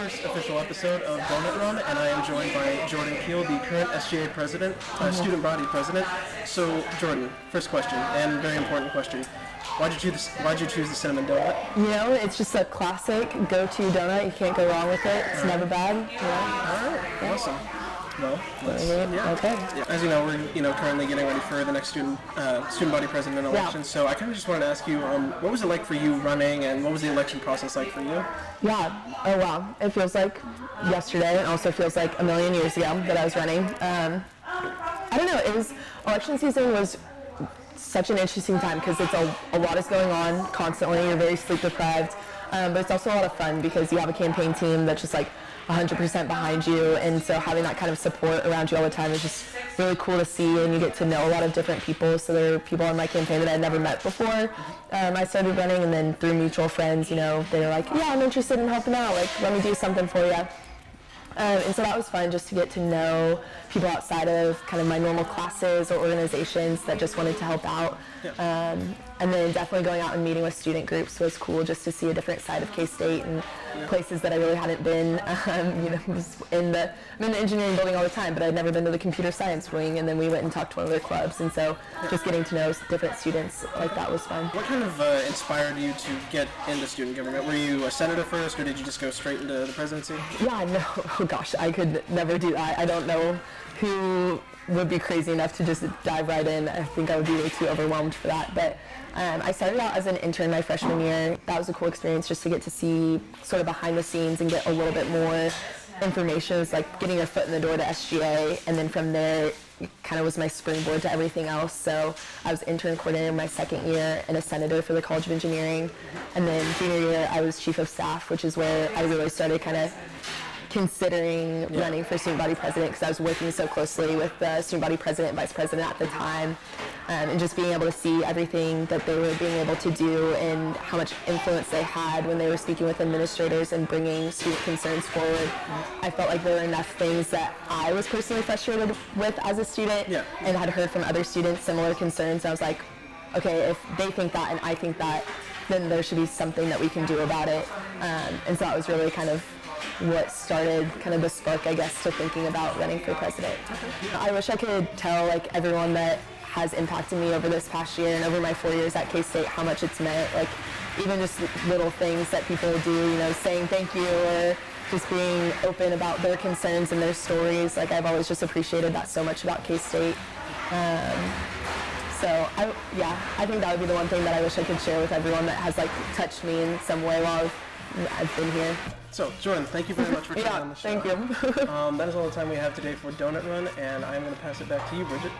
first official episode of Donut Run, and I am joined by Jordan Kiehl, the current SGA president, student body president. So, Jordan, first question, and very important question. Why'd you choose the cinnamon donut? You know, it's just a classic go-to donut. You can't go wrong with it. It's never bad. All right, yeah. Awesome. Well, okay. Yeah. As you know, we're currently getting ready for the next student body president election. Yeah. So I kind of just wanted to ask you, what was it like for you running, and what was the election process like for you? Yeah. Oh wow. It feels like yesterday, and also feels like a million years ago that I was running. I don't know. Election season was such an interesting time because it's a lot is going on constantly. You're very sleep deprived, but it's also a lot of fun because you have a campaign team that's just like 100% behind you, and so having that kind of support around you all the time is just really cool to see, and you get to know a lot of different people. So there are people on my campaign that I'd never met before. I started running, and then through mutual friends, they were like, yeah, I'm interested in helping out, like let me do something for you. And so that was fun just to get to know people outside of kind of my normal classes or organizations that just wanted to help out. Yeah. And then definitely going out and meeting with student groups was cool just to see a different side of K-State and places that I really hadn't been. I'm in the engineering building all the time, but I'd never been to the computer science wing, and then we went and talked to one of their clubs, and so just getting to know different students like that was fun. What kind of inspired you to get into student government? Were you a senator first, or did you just go straight into the presidency? Yeah, no, oh gosh, I could never do that. I don't know who would be crazy enough to just dive right in. I think I would be way too overwhelmed for that. But I started out as an intern my freshman year. That was a cool experience just to get to see sort of behind the scenes and get a little bit more information. It was like getting your foot in the door to SGA, and then from there it kind of was my springboard to everything else. So I was intern coordinator my second year and a senator for the College of Engineering. And then junior year I was chief of staff, which is where I really started kind of considering running for student body president, because I was working so closely with the student body president and vice president at the time, and just being able to see everything that they were being able to do and how much influence they had when they were speaking with administrators and bringing student concerns forward. I felt like there were enough things that I was personally frustrated with as a student and had heard from other students similar concerns. I was like, okay, if they think that and I think that, then there should be something that we can do about it. And so that was really kind of what started kind of the spark, I guess, to thinking about running for president. I wish I could tell like everyone that has impacted me over this past year and over my 4 years at K-State how much it's meant, like even just little things that people do, saying thank you or just being open about their concerns and their stories. Like I've always just appreciated that so much about K-State. So I think that would be the one thing that I wish I could share with everyone that has like touched me in some way while I've been here. So, Jordan, thank you very much for coming on the show. Thank you. That is all the time we have today for Donut Run, and I'm going to pass it back to you, Bridget.